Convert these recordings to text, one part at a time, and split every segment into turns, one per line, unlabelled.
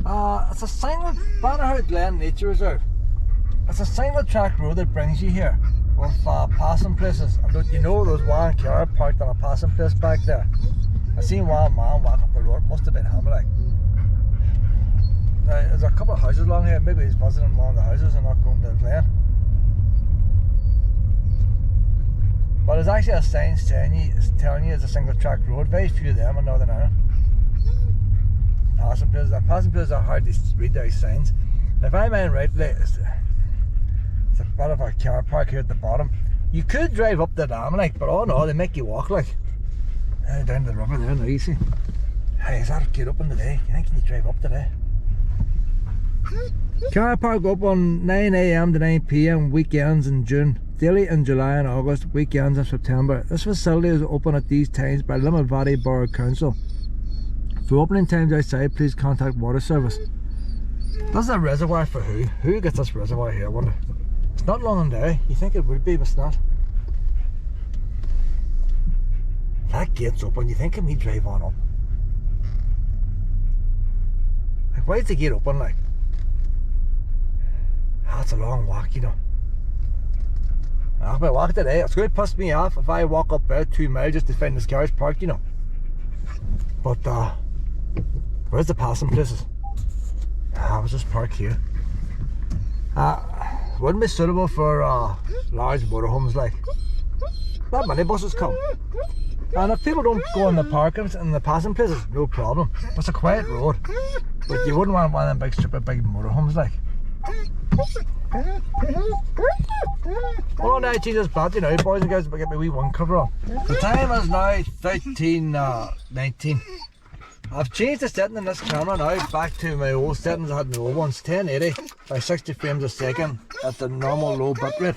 It's a single Banagher Glen Nature Reserve. It's a single track road that brings you here with passing places. And you know those one car parked on a passing place back there. I seen one man walk up the road, must have been him like. Now, there's a couple of houses along here, maybe he's visiting one of the houses and not going to the Glen. But there's actually a sign telling you it's a single track road. Very few of them in Northern Ireland. Passing places are hard to read those signs. If I mind rightly, it's a bit of a car park here at the bottom. You could drive up the dam like, but oh no, they make you walk like. Down to the river there now, you see. Hey, is that get up in the day? You think can you drive up today? Car park up on 9 AM to 9 PM weekends in June, daily in July and August, weekends in September. This facility is open at these times by Limerick Valley Borough Council. For opening times outside, please contact water service. This is a reservoir for who? Who gets this reservoir here, I wonder? It's not Londonderry. You think it would be, but it's not. That gate's open, you think can we drive on up? Like, why is the gate open like? That's a long walk, you know. If I walk today, it's going to piss me off if I walk up about 2 miles just to find this car's parked, you know. But where's the passing places? I was just parked here. Wouldn't be suitable for large motorhomes like. Not many buses come. And if people don't go in the parkings and the passing places, no problem. It's a quiet road. But you wouldn't want one of them big stupid big motorhomes like. Oh no, Jesus, bad, you know, boys and girls, get my wee one cover on. The time is now 13:19. I've changed the setting in this camera now back to my old settings. I had my old ones, 1080 by 60 frames a second at the normal low bit rate.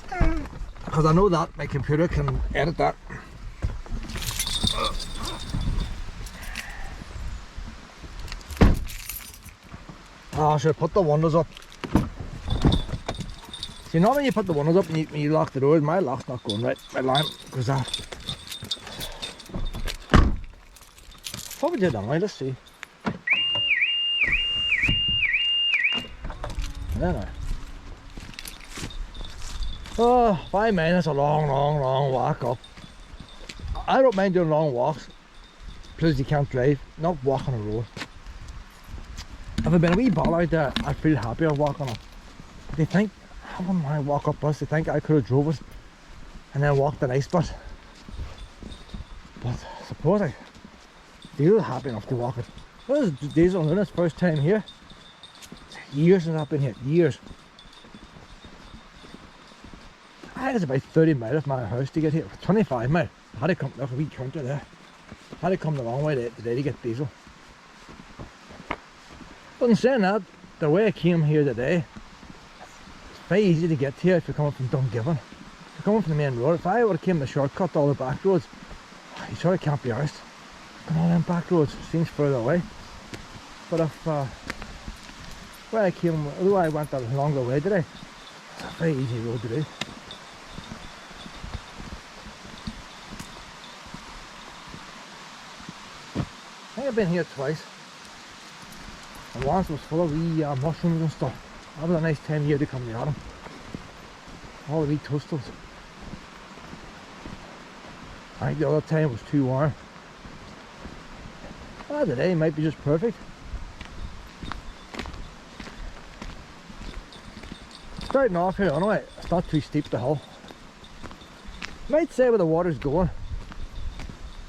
Because I know that my computer can edit that. I should have put the windows up. See, normally you put the windows up and you lock the doors. My lock's not going right. My lamp goes off. What would you do now? Let's see. There now. Oh, 5 minutes, a long walk up. I don't mind doing long walks. Plus you can't drive, not walk on a road. If I'd been a wee ball out there, I'd feel happier walking up. They think, I wouldn't want to walk up this, they think I could have drove it and then walked the nice bit. But I suppose I feel happy enough to walk it. This is Diesel doing this first time here. Years since I've been here, years. I think it's about 30 miles from my house to get here, 25 miles. I had to come, look, a wee counter there. I had to come the long way today to get diesel. But in saying that, the way I came here today, it's very easy to get here if you're coming from Dungiven. If you're coming from the main road, if I would have came the shortcut all the back roads, you sort of can't be arsed. Going all them back roads seems further away. But if where I came, although I went a longer way today, it's a very easy road to do. I think I've been here twice. And once it was full of wee mushrooms and stuff. That was a nice time of year to come to the autumn. All the wee toastals. I think the other time was too warm. Well, today might be just perfect. Starting off here anyway, it's not too steep the hill. Might say where the water's going.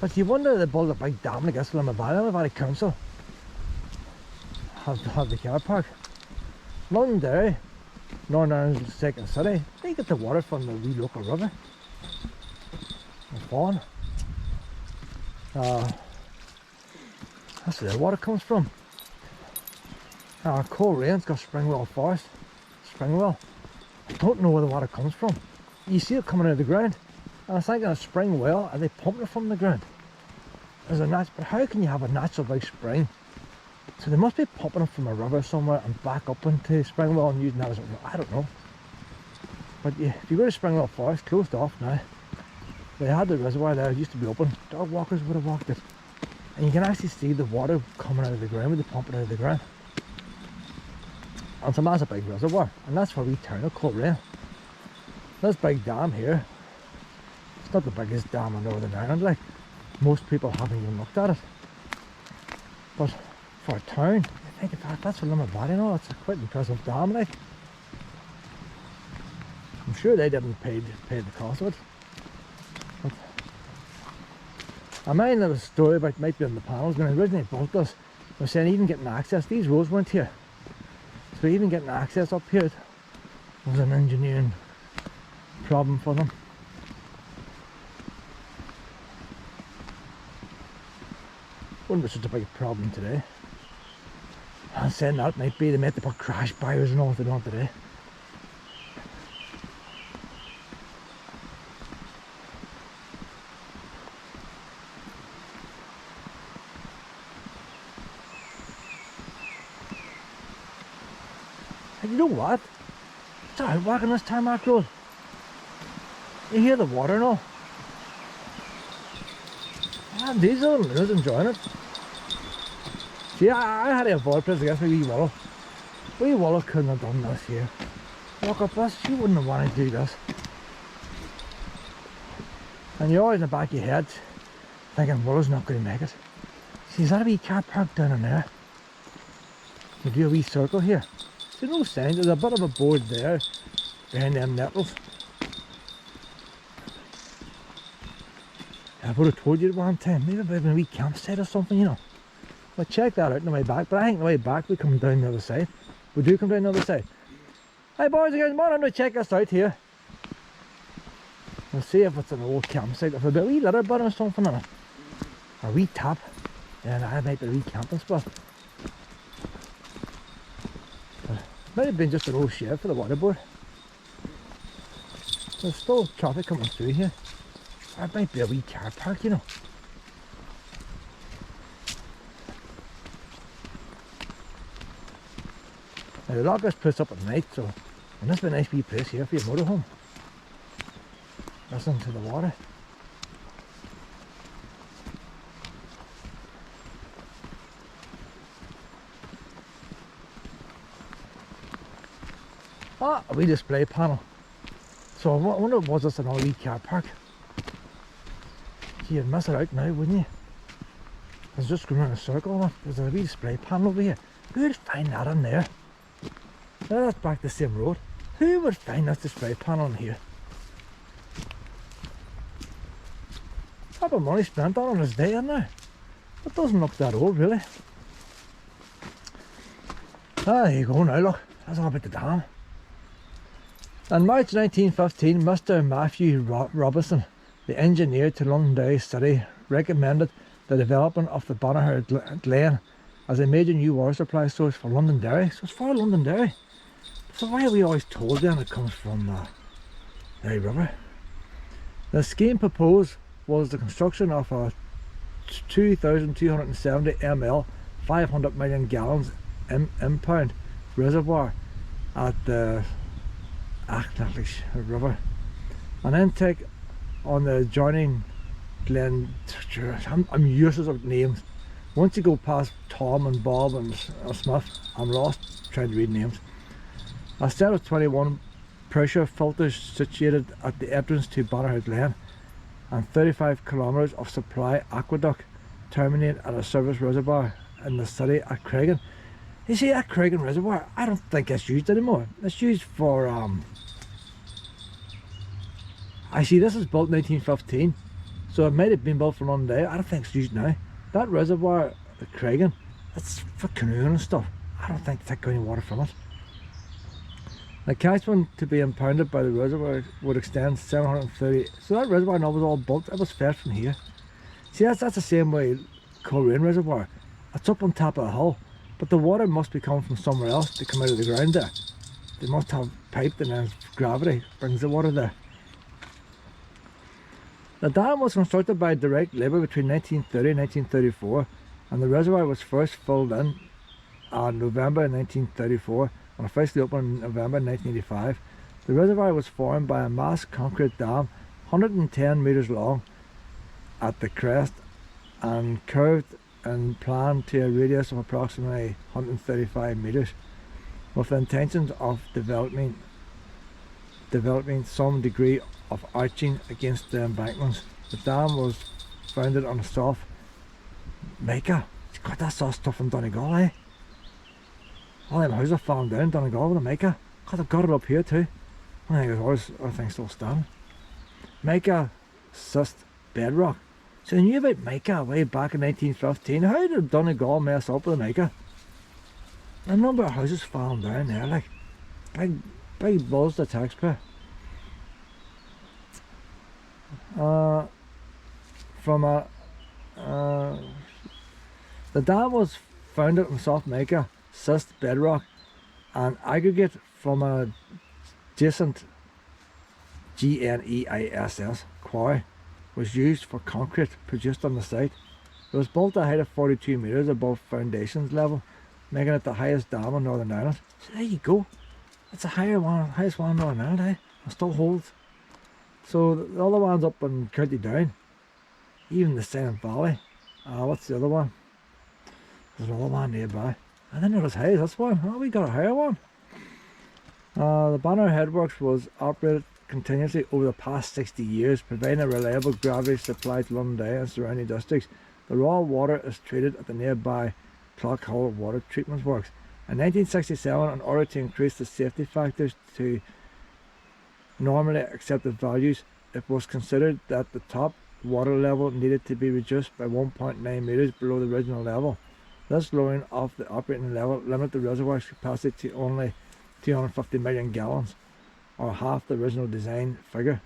But you wonder if they build a big dam like this for the Valley Council. Have the car park. Londonderry, Northern Ireland's second city, they get the water from the wee local river. And Fawn. That's where the water comes from. Cold Rain's got Springwell Forest. Springwell. I don't know where the water comes from. You see it coming out of the ground. And I was thinking a spring well, are they pumping it from the ground? There's a but how can you have a natural big spring? So they must be pumping it from a river somewhere and back up into Springwell and using that as a, I don't know. But yeah, if you go to Springwell Forest, closed off now. They had the reservoir there, it used to be open. Dog walkers would have walked it. And you can actually see the water coming out of the ground with the pumping out of the ground. And so that's a big reservoir, and that's where we turn a cold rain. This big dam here, it's not the biggest dam in Northern Ireland, like, most people haven't even looked at it. But for a town, I think that's for Limerick Valley, you know, it's a quite impressive dam, like. I'm sure they didn't pay the cost of it. But I mind there was a story about, might be on the panels, when I originally built this, they were saying even getting access, these roads weren't here. So even getting access up here was an engineering problem for them. Wouldn't be such a big problem today. I'm saying that might be, they might have to put crash barriers and all if they don't today. And you know what? It's alright walking this tarmac road. You hear the water and all. And these are just enjoying it. See, I had to avoid this, I guess, my wee Wallow. Wee Wallow couldn't have done this here. Look up this, she wouldn't have wanted to do this. And you're always in the back of your head thinking, Wallow's not going to make it. See, is that a wee car park down in there? You do a wee circle here. There's no sign, there's a bit of a board there behind them nettles. I would have told you at one time, maybe about a wee campsite or something, you know. But check that out on the way back, but I think on the way back we come down the other side. We do come down the other side. Hi boys and girls, come on, I'm going to check this out here. We'll see if it's an old campsite, if there's a wee litter button or something on it. Or a wee tap. Yeah, that might be a wee camping spot. But it might have been just an old shed for the water board. There's still traffic coming through here. That might be a wee car park, you know. Now the lock is put up at night, so and this is a nice wee place here for your motorhome. Listen to the water. Ah, a wee display panel. So I wonder, was this an wee car park? Gee, you'd miss it out now, wouldn't you? It's just going around a circle. Look. There's a wee display panel over here. Who would find that in there? Now that's back the same road. Who would find that display panel in here? Proper money spent on it is there now. It doesn't look that old, really. Ah, there you go now, look. That's all about the dam. In March 1915, Mr. Matthew Robinson, the engineer to Londonderry City, recommended the development of the Banagher Glen as a major new water supply source for Londonderry. So it's for Londonderry. So why are we always told then it comes from the river? The scheme proposed was the construction of a 2,270 ml, 500 million gallons impound reservoir at the Austell River. An intake on the adjoining Glen. I'm useless with names. Once you go past Tom and Bob and Smith, I'm lost trying to read names. A set of 21 pressure filters situated at the entrance to Banagher Glen, and 35 kilometres of supply aqueduct terminate at a service reservoir in the city at Craigan. You see that Craigan reservoir, I don't think it's used anymore. It's used for I see this is built in 1915, so it might have been built for Londonderry. I don't think it's used now. That reservoir at Craigan, it's for canoeing and stuff. I don't think they take any water from it. The catchment to be impounded by the reservoir would extend 730. So that reservoir now was all built. It was fed from here. See, that's the same way Coleraine Reservoir. It's up on top of the hill, but the water must be coming from somewhere else to come out of the ground there. They must have piped, and then gravity brings the water there. The dam was constructed by direct labour between 1930 and 1934, and the reservoir was first filled in November 1934 and officially opened in November 1985. The reservoir was formed by a mass concrete dam 110 metres long at the crest and curved and planned to a radius of approximately 135 metres. with the intentions of developing some degree of arching against the embankments. The dam was founded on a soft mica. God, that's all stuff in Donegal, eh? All them houses are falling down in Donegal with a mica. God, they've got it up here too. I think everything's still standing. Mica cyst bedrock. So they knew about mica way back in 1915. How did Donegal mess up with the mica? A number of houses falling down there, like big balls to the taxpayer. The dam was founded on soft mica, cyst bedrock, and aggregate from a adjacent GNEISS quarry was used for concrete produced on the site. It was built at a height of 42 metres above foundations level, making it the highest dam in Northern Ireland. So there you go. It's the highest one in Northern Ireland, eh? It still holds. So the other one's up in County Down, even the Silent Valley. What's the other one? There's another one nearby. I didn't know it was high, this one. Oh, we got a higher one. The Banagher Headworks was operated continuously over the past 60 years, providing a reliable gravity supply to Londonderry and surrounding districts. The raw water is treated at the nearby Clockhull Water Treatment Works. In 1967, in order to increase the safety factors to normally accepted values, it was considered that the top water level needed to be reduced by 1.9 metres below the original level. This lowering of the operating level limited the reservoir's capacity to only 250 million gallons, or half the original design figure.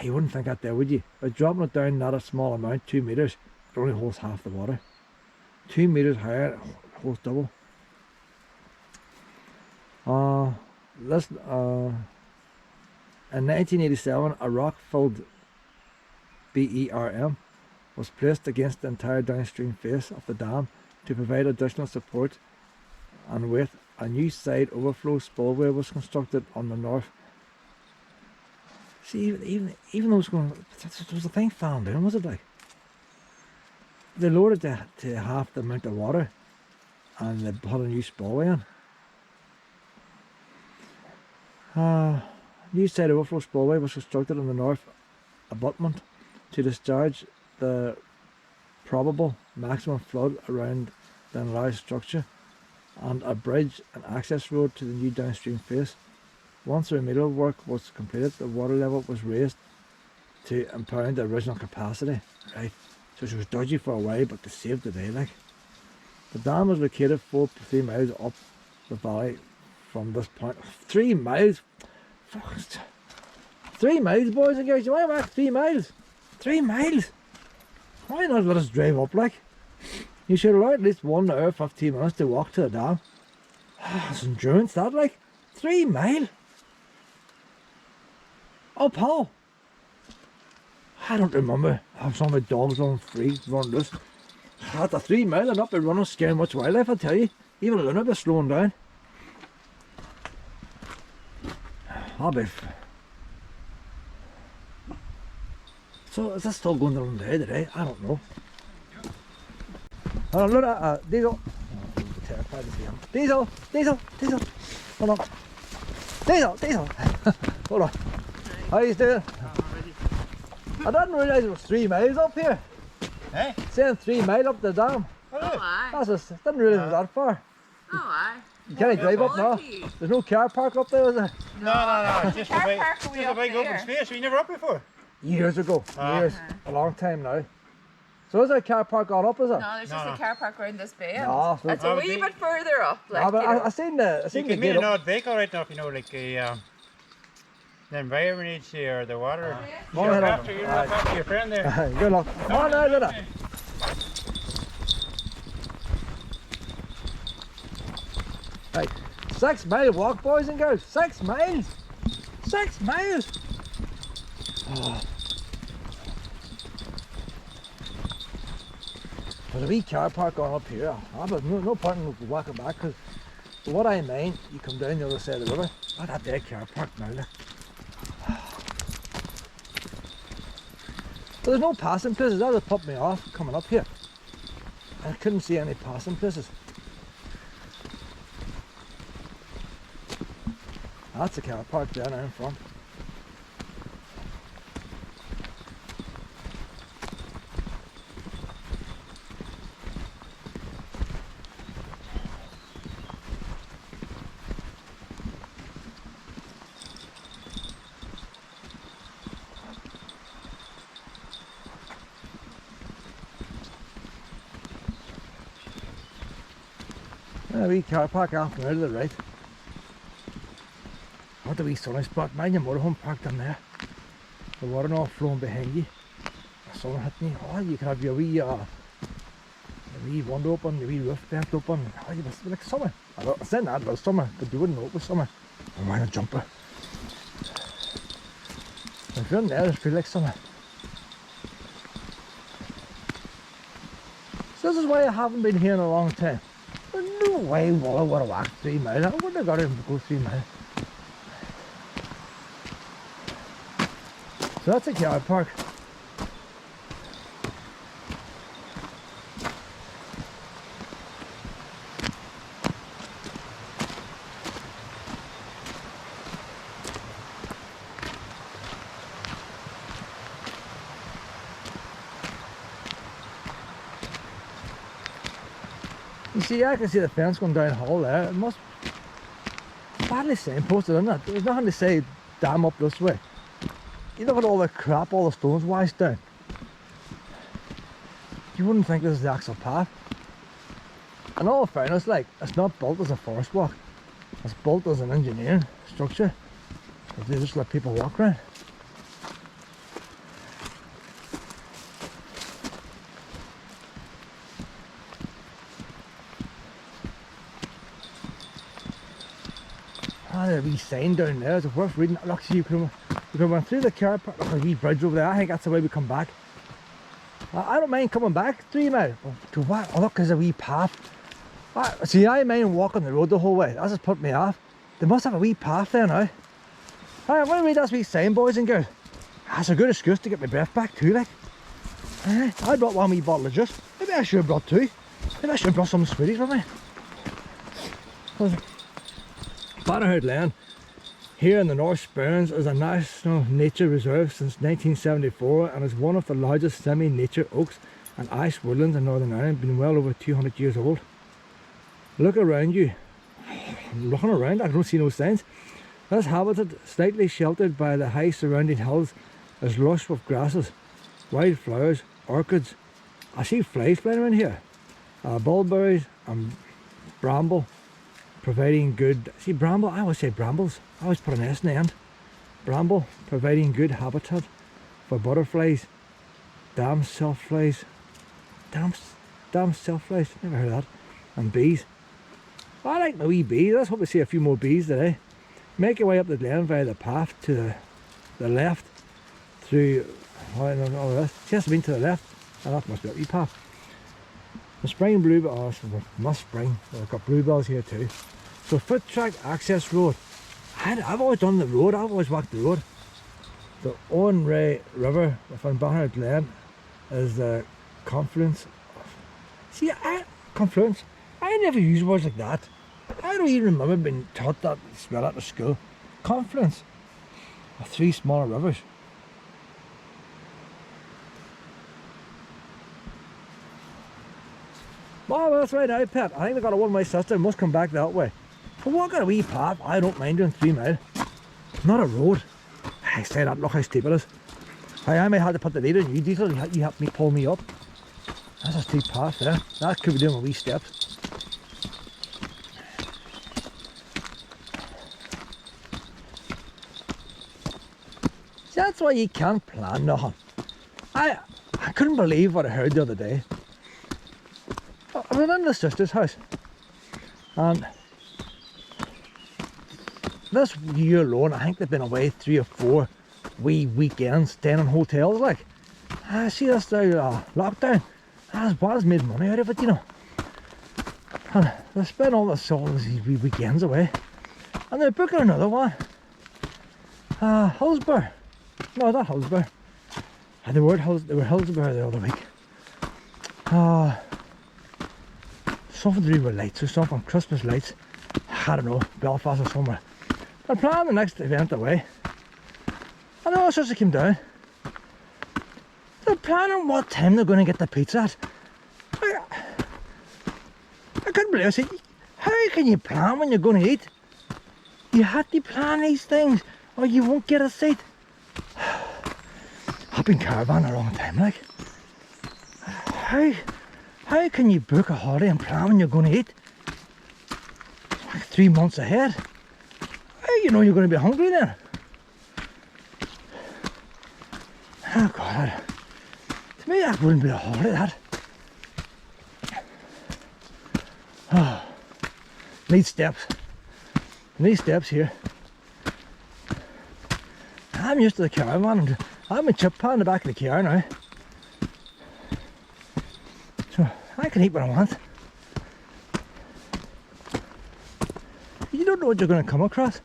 You wouldn't think that there, would you? By dropping it down not a small amount, 2 metres, it only holds half the water. 2 metres higher, it holds double. In 1987, a rock-filled BERM was placed against the entire downstream face of the dam to provide additional support and weight. A new side overflow spillway was constructed on the north. See, even though it was a thing falling down, was it like? They lowered it to half the amount of water and they put a new spillway in. New side overflow spillway was constructed on the north abutment to discharge the probable maximum flood around the enlarged structure, and a bridge and access road to the new downstream face. Once the remedial work was completed, the water level was raised to impound the original capacity. Right, so it was dodgy for a while, but they saved the day, like. The dam was located 3 miles up the valley from this point. 3 miles? 3 miles, boys and girls. You want back 3 miles? 3 miles? Why not let us drive up, like? You should allow at least 1 hour 15 minutes to walk to the dam. It's endurance, that, like. 3 miles? Oh, Paul. I don't remember. I have some of my dogs on free run this. At the 3 mile and up and running, scaring much wildlife, I tell you. Even a little bit slowing down. I'll be. So is this still going down today? I don't know. Hold on, look at Diesel. Oh, I'm terrified to see him. Diesel. Hold on. Diesel. Hold on. How you doing? I didn't realise it was 3 miles up here.
Eh?
Saying 3 miles up the dam.
Oh, aye.
Didn't realise it was that far.
Oh, aye.
You can't drive up now. There's no car park up there, is there?
No. Just
car
a
park
big,
way
just a
up
big
there.
open space. Were you never up before?
Years ago. Years. A long time now. So is there a car park on up, is it?
No, there's just a car park around this bend.
No, so
It's a wee bit further up. Like,
no, but
you know.
I seen the
You can meet
gate
an
up.
odd vehicle right enough, you know, like the environment agency or the water.
Go
You're
ahead,
after your friend there.
Good luck. Come on now, look at that. Right. 6 mile walk, boys and girls. 6 miles. 6 miles. Oh. There's a wee car park on up here. But no point in walking back, because what I mean, you come down the other side of the river. Look at that car park now. Look. But there's no passing places. That would put me off coming up here. I couldn't see any passing places. That's the car park there now in front. A wee car park after to the right. What a wee sunny spot. Mind your motorhome parked in there. The water not flowing behind you. The sun hitting you. Oh, you can have your wee window open, the wee roof vent open. Oh, you must be like summer. I said that about summer, but you wouldn't know it was summer. I'm wearing a jumper. If you're in there, it feels like summer. So this is why I haven't been here in a long time. There's no way I would have walked 3 miles. I wouldn't have got to go 3 miles. So that's a car park. You see, I can see the fence going down the hall there. It must badly signposted, isn't it? There's nothing to say dam up this way. You look at all the crap, all the stones washed down. You wouldn't think this is the actual path. In all fairness, like, it's not built as a forest walk. It's built as an engineering structure. They just let people walk around. Ah, there's a wee sign down there. It's worth reading. Look, see, you can run through the car park. Look, there's a wee bridge over there. I think that's the way we come back. I don't mind coming back 3 miles. To what? Oh, look, there's a wee path. See, I mind walking the road the whole way. That's just put me off. They must have a wee path there now. I'm going to read this wee sign, boys and girls. That's a good excuse to get my breath back too, like. I brought one wee bottle of juice. Maybe I should have brought 2. Maybe I should have brought some sweeties with me. Banagher Glen, here in the North Sperrins, is a National Nature Reserve since 1974 and is one of the largest semi-nature oaks and ash woodlands in Northern Ireland, being well over 200 years old. Look around you. I'm looking around, I don't see no signs. This habitat, slightly sheltered by the high surrounding hills, is lush with grasses, wild flowers, orchids. I see flies flying around here. Bulberries and bramble, providing good, see bramble, I always say brambles, I always put an S in the end. Bramble, providing good habitat for butterflies, damn self-flies, never heard of that, and bees. I like the wee bees. Let's hope we see a few more bees today. Make your way up the glen via the path to the left through, I don't know this, it has to be to the left, and that must be a wee path. The spring bluebells, must spring, we've got bluebells here too. So foot track access road. I've always done the road, I've always walked the road. The Owen River from Banagher Glen is the confluence. Confluence? I never use words like that. I don't even remember being taught that spell at the school. Confluence of 3 smaller rivers. Oh, that's right now, Pet. I think they got a one-way system. Must come back that way. But walk on a wee path. I don't mind doing 3 miles. Not a road. I say that. Look how steep it is. I might have to put the lead in you, Diesel. You help me pull me up. That's a steep path there. That could be doing a wee steps. See, that's why you can't plan nothing. I couldn't believe what I heard the other day. I was in the sister's house, and this year alone, I think they've been away 3 or 4 wee weekends staying in hotels. Like, I see this now lockdown. Has made money out of it, you know. And they spend all these wee weekends away, and they're booking another one. Hillsborough. No, not Hillsborough. They were Hillsborough the other week. Something to do with lights or something, Christmas lights. I don't know, Belfast or somewhere. They're planning the next event away. And all sorts of came down. They're planning what time they're going to get the pizza at. I couldn't believe it. I said, how can you plan when you're going to eat? You have to plan these things or you won't get a seat. I've been caravan a long time, like. How can you book a holiday and plan when you're going to eat? Like 3 months ahead. How do you know you're going to be hungry then? Oh God, to me that wouldn't be a holiday, that. Oh, need steps. Need steps here. I'm used to the caravan and I'm a chip pan in the back of the car now. So I can eat what I want. You don't know what you're going to come across.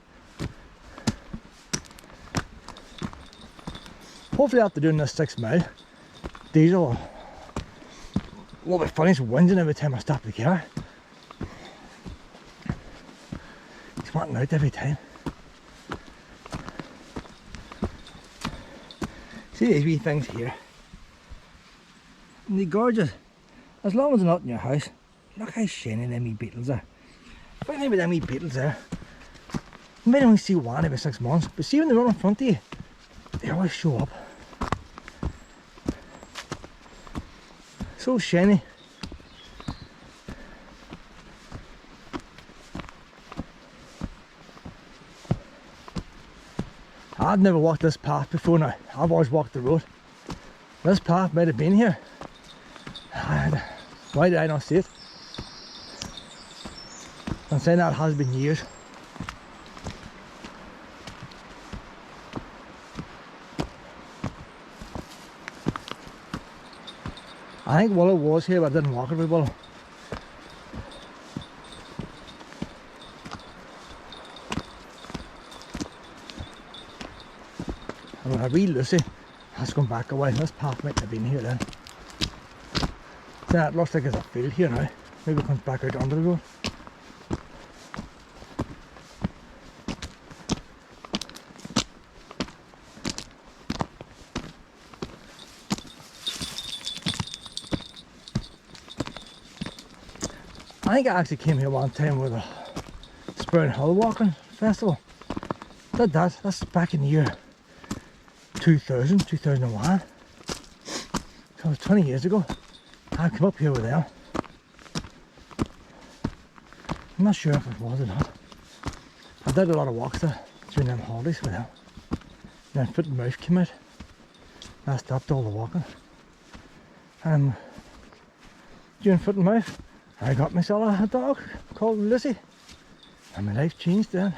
Hopefully after doing this 6 mile, diesel will be funny, it's whinging every time I stop the car. He's wanting out every time. See these wee things here? And they're gorgeous. As long as they're not in your house. Look how shiny them wee beetles are. Funny thing with them wee beetles there, you might only see one every 6 months, but see when they run in front of you, they always show up. So shiny. I've never walked this path before now. I've always walked the road. This path might have been here. Why did I not see it? I'm saying that has been years. I think Willow was here, but I didn't walk it with Willow. And when I read Lucy, has gone back a while. This path might have been here then. So it looks like there's a field here now. Maybe it comes back out under the road. I think I actually came here one time with a Spurn Hill walking festival. Did that. That's back in the year 2000, 2001. So it was 20 years ago. I came up here with them. I'm not sure if it was or not. I did a lot of walks there during them holidays with them. Then Foot and Mouth came out. And I stopped all the walking. And during Foot and Mouth, I got myself a dog called Lucy. And my life changed then.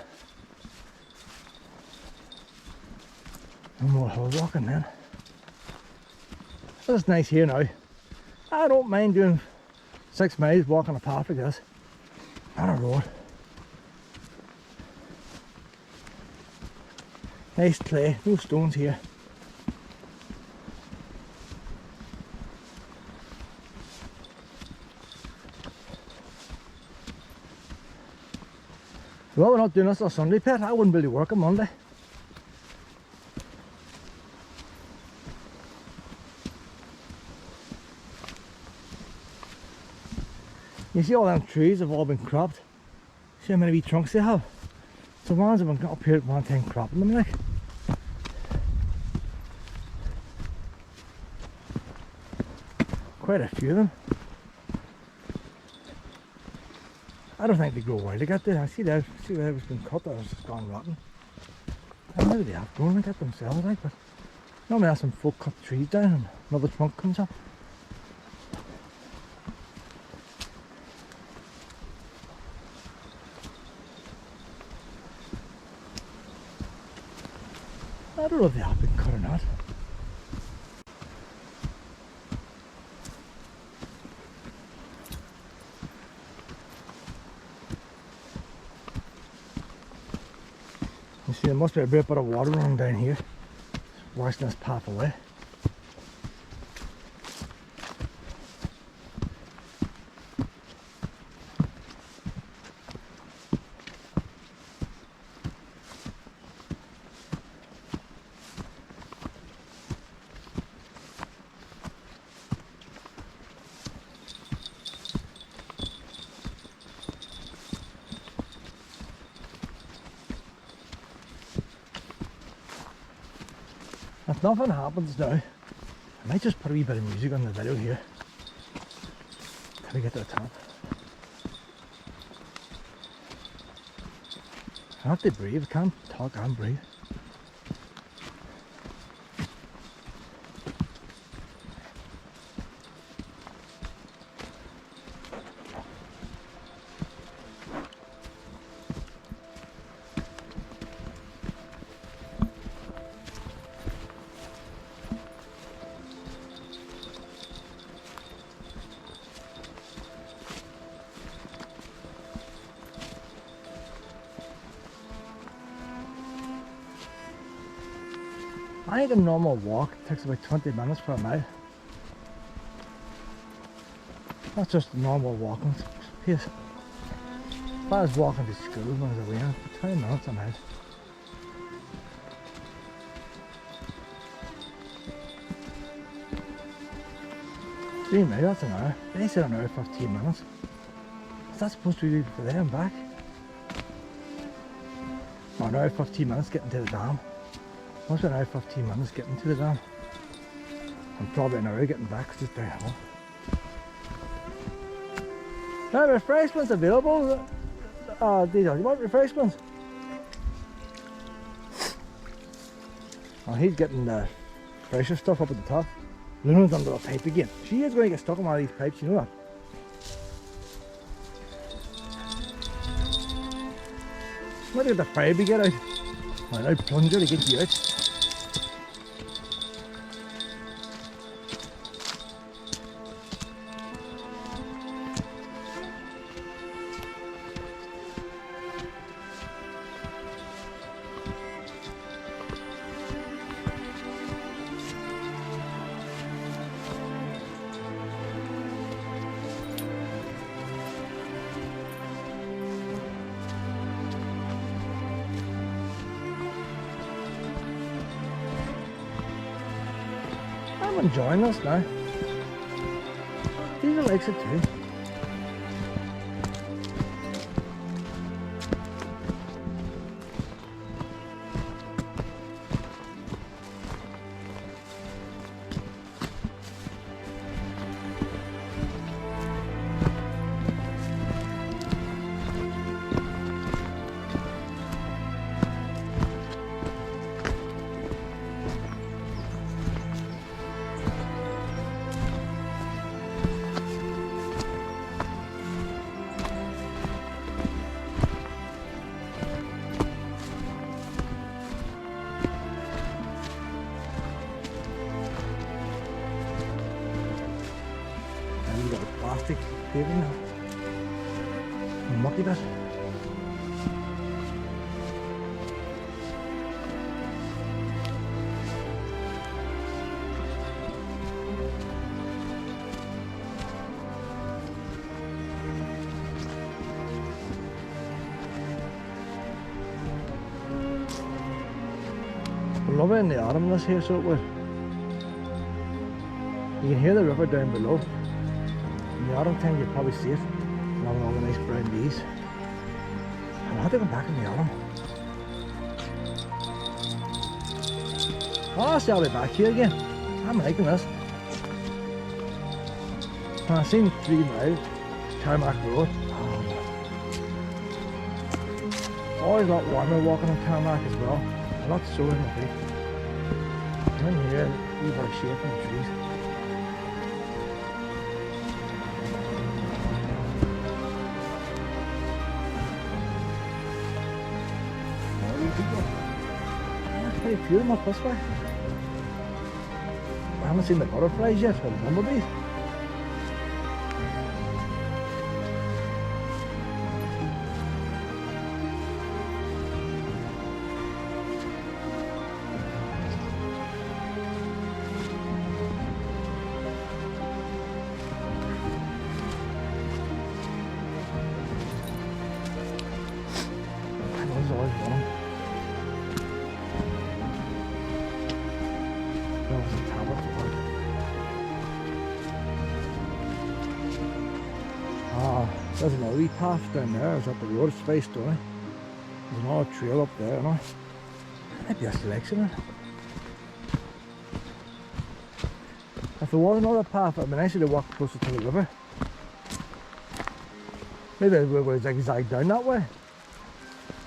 No more hill walking then. But it's nice here now. I don't mind doing 6 miles walking a path like this. On a road. Nice clay, no stones here. Well, we're not doing this on Sunday, Pet. I wouldn't really work on Monday. You see all them trees have all been cropped. See how many wee trunks they have? So ones have been up here at one time cropping them like. Quite a few of them. I don't think they grow wild. They got there. I see that. See where it's been cut or it's just gone rotten. I maybe they have grown like that themselves, like, but normally have some folk cut trees down and another trunk comes up. I don't know if they have been cut or not. You see, there must be a bit of water running down here, washing this path away. if nothing happens now, I might just put a wee bit of music on the video here till we get to the top. I have to breathe, I can't talk and breathe. I think a normal walk takes about 20 minutes for a mile. That's just a normal walking pace. If I was walking to school when I was away, 20 minutes a mile. Three miles, that's an hour. They said an hour 15 minutes. Is that supposed to be for there and back? Or an hour 15 minutes getting to the dam. What's an hour 15 minutes getting to the dam? And probably an hour getting back because it's downhill. Now refreshments available. Details. You want refreshments? Oh, he's getting the fresher stuff up at the top. Luna's under a pipe again. She is going to get stuck on one of these pipes, you know that? Why did the fire brigade out? Well, I'll plunge her to get you out. I'm enjoying this now. Diesel likes it too. Plastic paving mucky bit. I love it in the autumn this here, so it would. You can hear the river down below. In the autumn time you'll probably see it, and having all the nice brown leaves. I'll have to go back in the autumn. Oh, see, I'll be back here again. I'm liking this. I've seen 3 miles, Tarmac Road. Oh, always a lot warmer walking on Tarmac as well. A lot sore in the feet. In here, you've got a shade from the trees. Pretty few of them up this way. I haven't seen the butterflies yet, or the bumblebees. There's always one. There's another wee path down there. Is that the road space, don't I? There's another trail up there, you know. Might be a selection. If there was another path, it'd be nicer to walk closer to the river. Maybe we would zigzag down that way.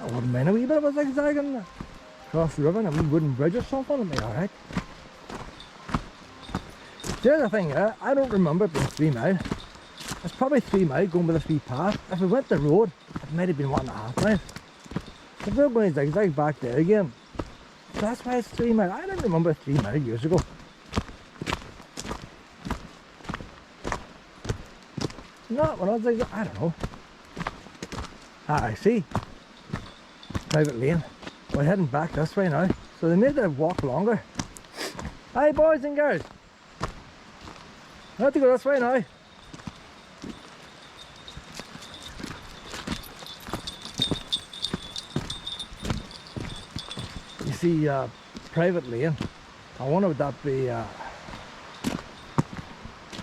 I wouldn't mind a wee bit of a zigzagging across the river and a wee wooden bridge or something, it'd be alright. The other thing, I don't remember it being 3 mile. It's probably 3 mile going by the free path. If we went the road, it might have been 1.5 miles. If we're going to zigzag back there again, so that's why it's 3 mile. I don't remember 3 mile years ago. No, when I was zigzag, I don't know. Ah, I see. Private lane. We're heading back this way now. So they made the walk longer. Hi boys and girls. I have to go this way now. You see, private lane. I wonder would that be,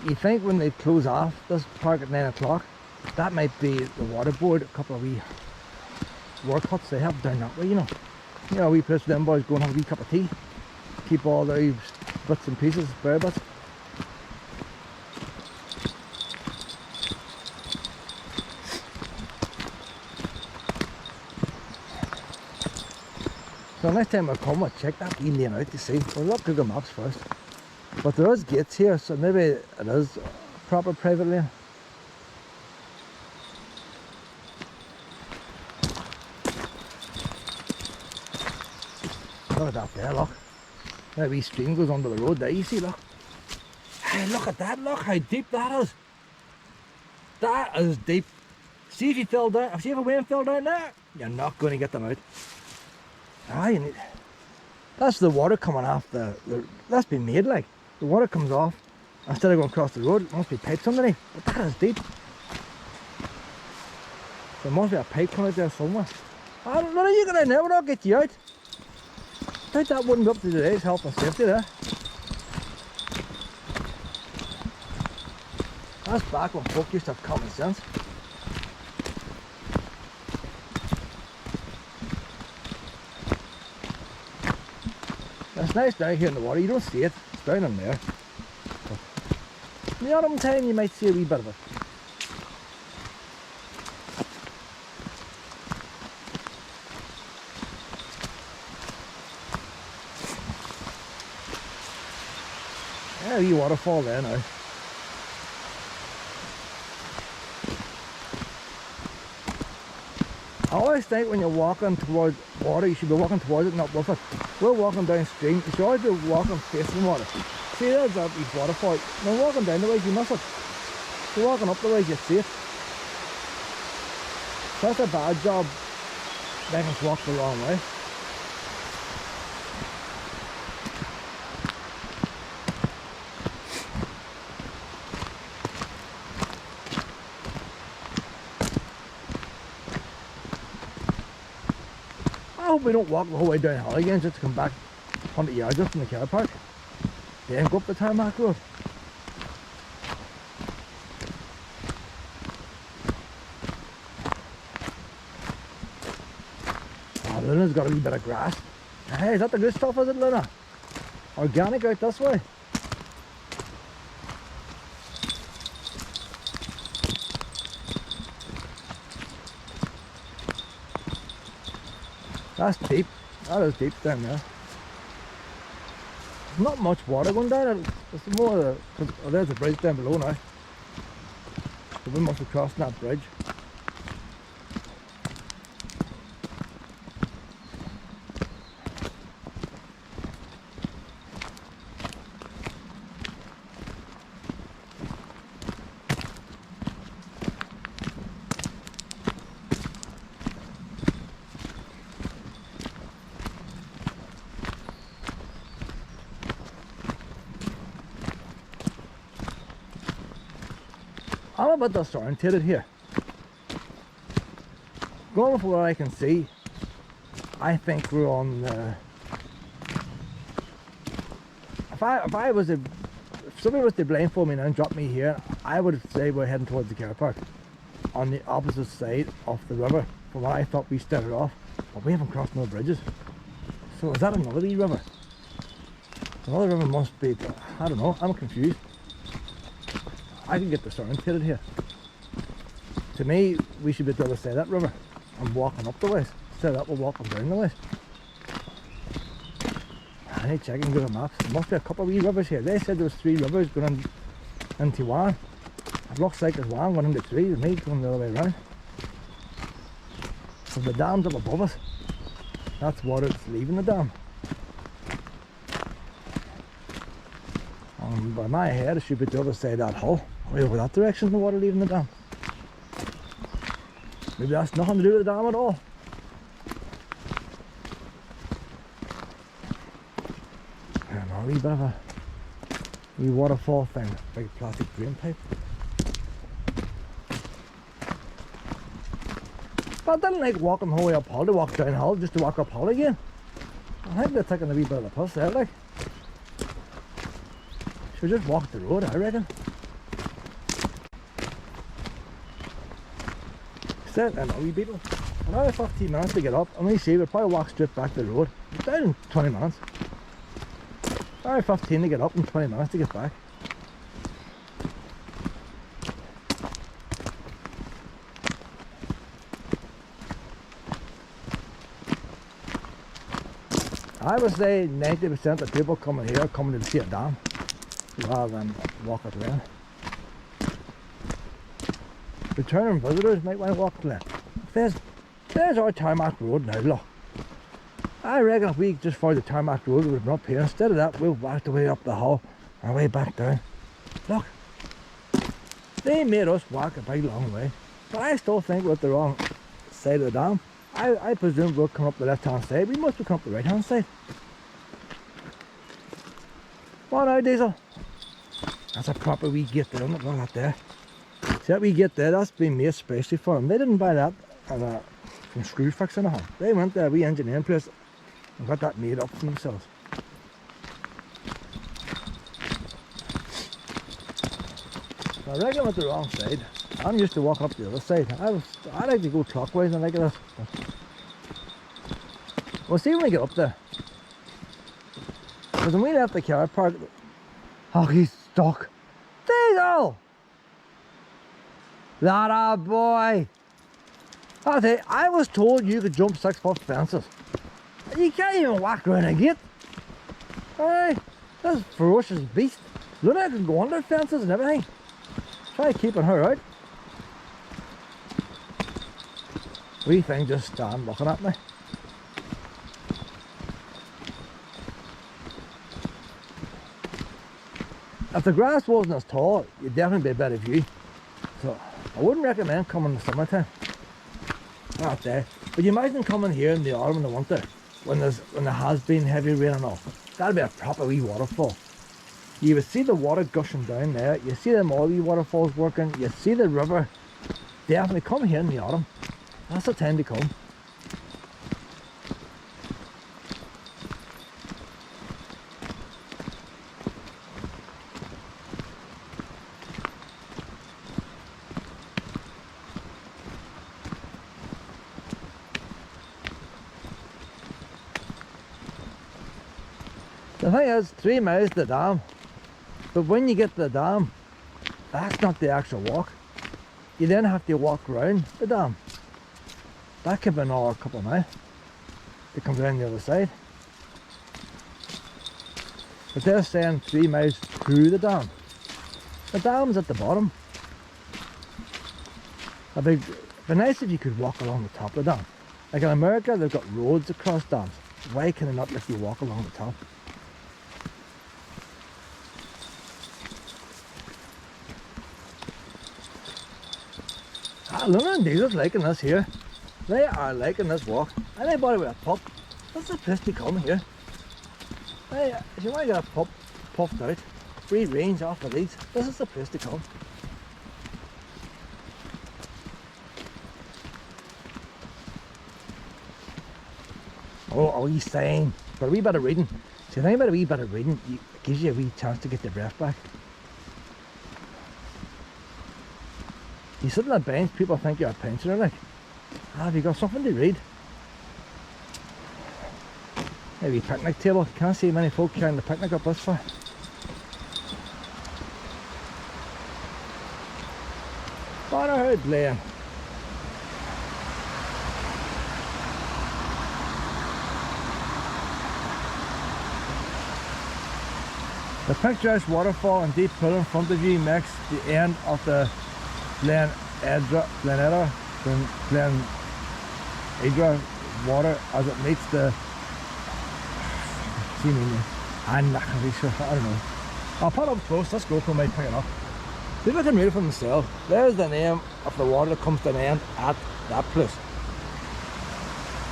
you think when they close off this park at 9 o'clock, that might be the water board, a couple of wee work huts they have down that way, you know. You know, a wee place for them boys go and have a wee cup of tea. Keep all the bits and pieces, spare bits. So next time I come, I'll check that wee lane out to see. We'll look Google Maps first. But there is gates here, so maybe it is a proper private lane. Look at that there, look. That wee stream goes under the road there, you see, look. Hey, look at that, look how deep that is. That is deep. See if you fell down, see if a wave fell down there, you're not going to get them out. Ah, you need, that's the water coming off that's been made like. The water comes off, instead of going across the road, it must be pipes underneath. But that is deep. There must be a pipe coming out there somewhere. I don't know, you get in there, we'll not get you out. I think that wouldn't be up to today's health and safety there. That's back when folk used to have common sense. It's nice down here in the water, you don't see it, it's down in there. But in the autumn time you might see a wee bit of it. Yeah, a wee waterfall there now. I always think when you're walking towards water, you should be walking towards it, not with it. We're walking downstream, you should always be walking facing water. See, there's that wee waterfall. Now walking down the way, you miss it. If you're walking up the way, you see it. So that's a bad job making us walk the wrong way. I hope we don't walk the whole way downhill again just to come back 100 yards up from the car park. Then go up the tarmac road. Oh, Luna's got a wee bit of grass. Hey, is that the good stuff, is it, Luna? Organic out this way. That's deep. That is deep down there. There's not much water going down. There's more. Oh, there's a bridge down below now. So we must be crossing that bridge. I'm a bit disorientated here. Going from what I can see, I think we're on. If somebody was to blindfold me and drop me here, I would say we're heading towards the car park, on the opposite side of the river from where I thought we started off. But we haven't crossed no bridges. So is that another wee river? Another river must be, I don't know, I'm confused. I can get disorientated here. To me, we should be able to say that river. I'm walking up the ways. Instead of that, we're walking down the ways. I need checking Google Maps. There must be a couple of wee rivers here. They said there was 3 rivers going into one. It looks like there's one going into 3, with me going the other way around. So the dam's up above us. That's water that's leaving the dam. And by my head, it should be the other side of that hull. Way over that direction, the water leaving the dam. Maybe that's nothing to do with the dam at all. I don't know, a wee bit of a wee waterfall thing, big plastic drain pipe. But I didn't like walking the whole way uphill to walk downhill just to walk uphill again. I think they're taking a wee bit of the piss there, like. Should just walk the road, I reckon. Set and a wee beetle. Another 15 minutes to get up, and we see we'll probably walk straight back the road. Down in 20 minutes. Probably 15 to get up and 20 minutes to get back. I would say 90% of people coming here are coming to see a dam rather than walk it around. Returning visitors might want to walk the lane. There's our tarmac road now, look. I reckon if we just followed the tarmac road, we would have been up here. Instead of that, we'll walk the way up the hill, our way back down. Look, they made us walk a big long way, but I still think we're at the wrong side of the dam. I presume we're coming up the left hand side, we must be coming up the right hand side. Come on now, Diesel. That's a proper wee gate there, isn't it? Look at that there. See that wee gate there, that's been made especially for them. They didn't buy that from Screwfix and all. They went to a wee engineering place and got that made up for themselves. I reckon I'm at the wrong side. I'm used to walking up the other side. I like to go clockwise and like this. We'll see when we get up there. Because when we left the car park, oh, he's stuck. Diesel! That a boy! I was told you could jump 6-foot fences. You can't even walk around a gate. Alright, this is a ferocious beast. Luna can go under fences and everything. Try keeping her out. Wee thing just stand looking at me. If the grass wasn't as tall, you'd definitely be a better view. So I wouldn't recommend coming in the summertime. Not there. But you imagine coming here in the autumn and the winter when there has been heavy rain and all. That'd be a proper wee waterfall. You would see the water gushing down there. You see them all wee waterfalls working. You see the river. Definitely come here in the autumn. That's the time to come. The thing is, 3 miles to the dam, but when you get to the dam, that's not the actual walk. You then have to walk around the dam. That could be another couple of miles to come down the other side. But they're saying 3 miles through the dam. The dam's at the bottom. It'd be nice if you could walk along the top of the dam. Like in America, they've got roads across dams. Why can they not let you walk along the top? Londonderry's liking this here. They are liking this walk. Anybody with a pup, this is the place to come here. Hey, if you want to get a pup puffed out, free range off of these, this is the place to come. Oh, he's saying, but a wee bit of reading. See, the thing about a wee bit of reading, it gives you a wee chance to get your breath back. You sit on a bench, people think you're a pensioner, like. Have you got something to read? Maybe picnic table. Can't see many folk carrying the picnic up this far. Banagher Glen. The picturesque waterfall and deep pool in front of you makes the end of the Glen Edra water as it meets the I don't know. I'll put it up close, let's go for my pick it up. People can read it for themselves. There's the name of the water that comes to an end at that place.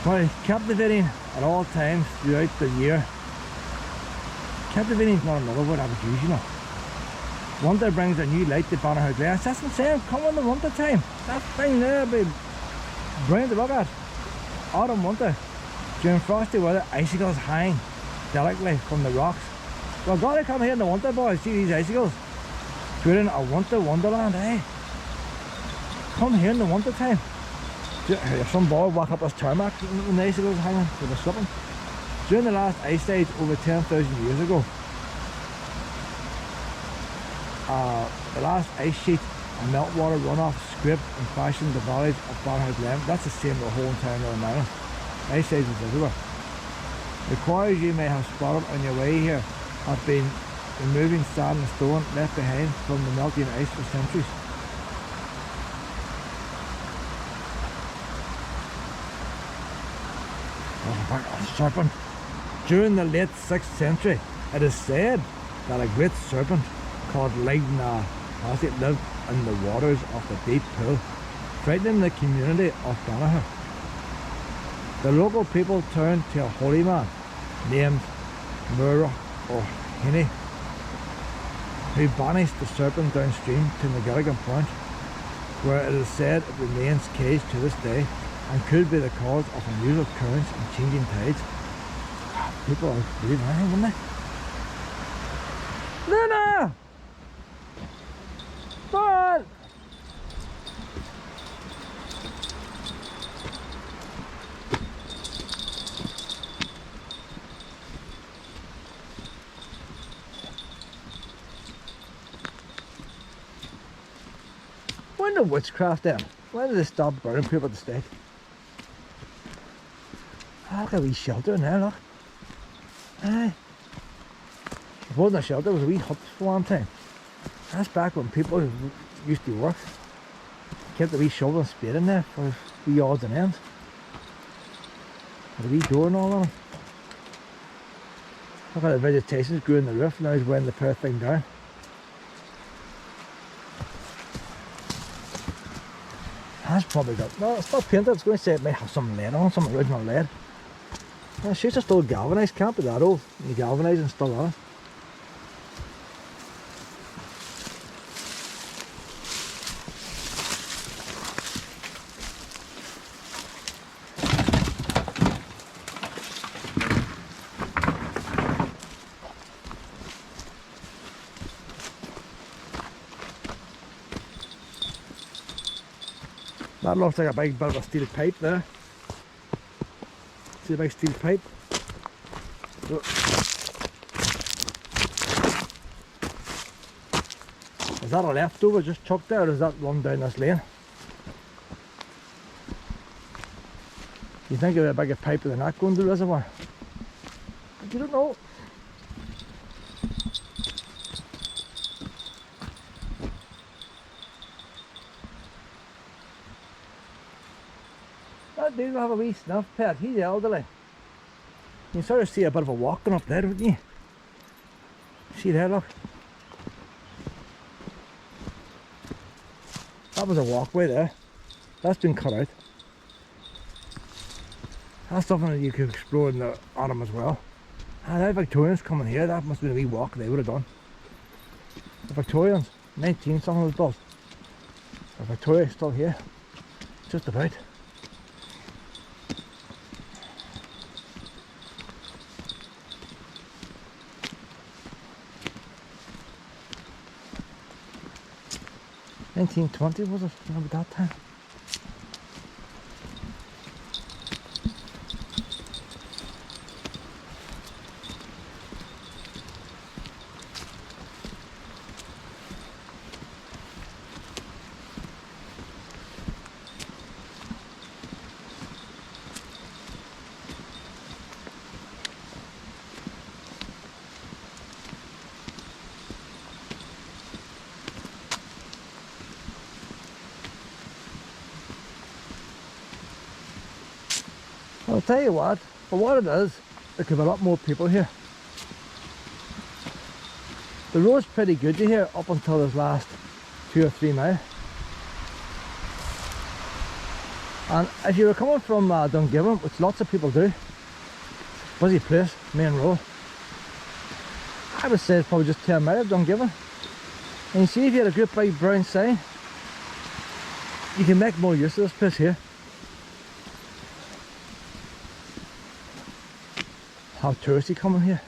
Well, captivating at all times throughout the year. Captivating is not another word I would use, you know. Winter brings a new light to Banagher Glen. That's what I'm saying, come in the winter time. That thing there will be brilliant to look at. Autumn, winter. During frosty weather, icicles hang delicately from the rocks. Well, gotta come here in the winter, boys. See these icicles? Creating a winter wonderland, eh? Come here in the winter time. Some boy walk up this tarmac when the icicles hanging with a slipping. During the last ice age over 10,000 years ago, the last ice sheet and meltwater runoff scraped and fashioned the valleys of Banagher Glen. That's the same for the whole entire Northern Ireland. Ice age is everywhere. The quarries you may have spotted on your way here have been removing sand and stone left behind from the melting ice for centuries. A serpent. During the late 6th century, it is said that a great serpent called Ligna lived in the waters of the deep pool, frightening the community of Banagher. The local people turned to a holy man named Murroch or Henny, who banished the serpent downstream to McGilligan Point, where it is said it remains caged to this day and could be the cause of unusual currents and changing tides. People are believing anything, wouldn't they? Luna! Come on! When the witchcraft then? When did they stop burning people at the stake? Oh, look at a wee shelter in there, look. Aye. It wasn't a shelter, it was a wee hut for one time. That's back when people used to work. Kept a wee shovel and spade in there for wee odds and ends. With a wee door and all on it. Look at the vegetation grew in the roof, now he's weighing the poor thing down. That's probably got, no, it's not painted, it's going to say it may have some lead on, some original lead. The sheets are still galvanised, can't be that old. You galvanise and still on it. That looks like a big bit of a steel pipe there. See the big steel pipe? So, is that a leftover just chucked there, or does that run down this lane? You think of a bigger pipe than that going to the reservoir? But you don't know. That dude will have a wee snuff pad, he's elderly. You can sort of see a bit of a walking up there, wouldn't you? See there, look. That was a walkway there. That's been cut out. That's something that you could explore in the autumn as well. Ah, that Victorians coming here, that must have been a wee walk they would have done. The Victorians, 19 something was built. The Victoria's still here, just about. $1920 was it? Remember that time? I'll tell you what, for what it is, there could be a lot more people here. The road's pretty good to here up until this last 2 or 3 miles. And if you were coming from Dungiven, which lots of people do, busy place, main road, I would say it's probably just 10 miles of Dungiven. And you see, if you had a good big brown sign, you can make more use of this place here. How touristy coming here.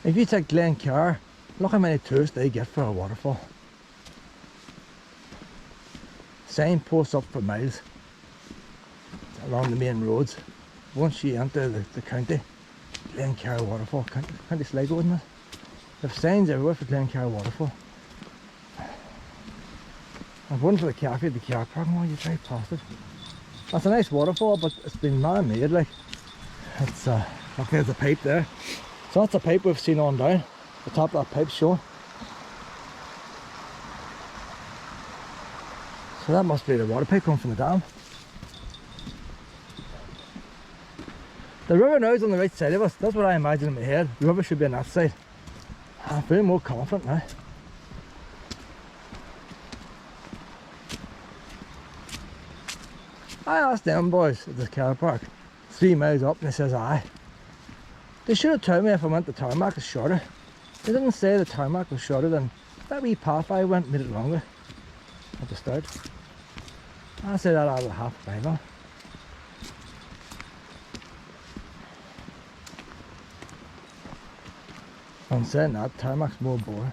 If you take Glencar, look how many tourists they get for a waterfall. Signposts up for miles along the main roads. Once you enter the county, Glencar waterfall, county Sligo, isn't it? There's signs everywhere for Glencar waterfall. I've one for the cafe at the car park. Oh, you drive past it. That's a nice waterfall, but it's been man-made. Like, it's okay, there's a pipe there. So that's a pipe we've seen on down. The top of that pipe's showing. So that must be the water pipe coming from the dam. The river now is on the right side of us. That's what I imagine in my head. The river should be on that side. I'm feeling more confident now. I asked them boys at this car park 3 miles up, and they says aye. They should have told me if I went the tarmac is shorter. They didn't say the tarmac was shorter than that wee path I went, made it longer at the start. I said that out of half a mile. I'm saying that tarmac's more boring.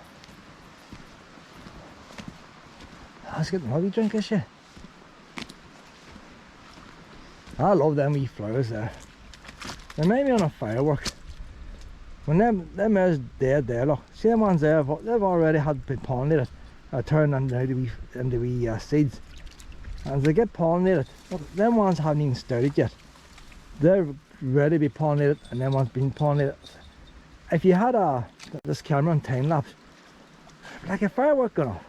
Let's get another drink, is she? I love them wee flowers there. They remind me on a fireworks. When them is dead there, look. See them ones there, they've already had been pollinated. Turned into wee seeds. And as they get pollinated, look, them ones haven't even started yet. They're ready to be pollinated, and them ones being pollinated. If you had this camera on time lapse, like a firework going off,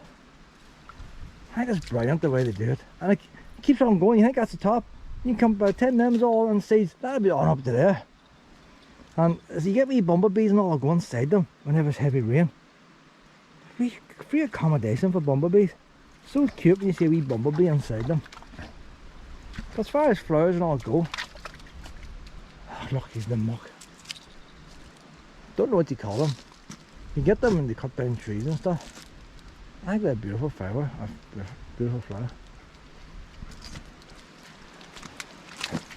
I think it's brilliant the way they do it. And it keeps on going. You think that's the top? You can come about 10 members all on seeds, that'll be on up to there. And as you get wee bumblebees and all go inside them whenever it's heavy rain. Free accommodation for bumblebees. So cute when you see a wee bumblebee inside them. But as far as flowers and all go, oh, look, he's the muck. Don't know what you call them. You get them when they cut down trees and stuff. I think they're a beautiful flower, beautiful flower.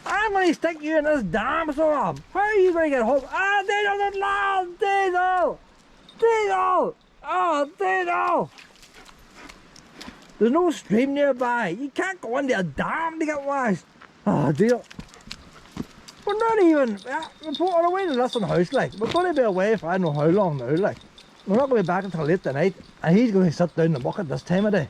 I'm going to stick you in this damn storm. How are you going to get home? Ah, Dino, loud! Dino! Dino! Oh, Dino! There's no stream nearby. You can't go into a dam to get washed. Oh, Dino. We're not even, we're on our way to Listen House, like. We're going to be away for I don't know how long now, like. We're not going to be back until late tonight, and he's going to sit down in the muck at this time of day.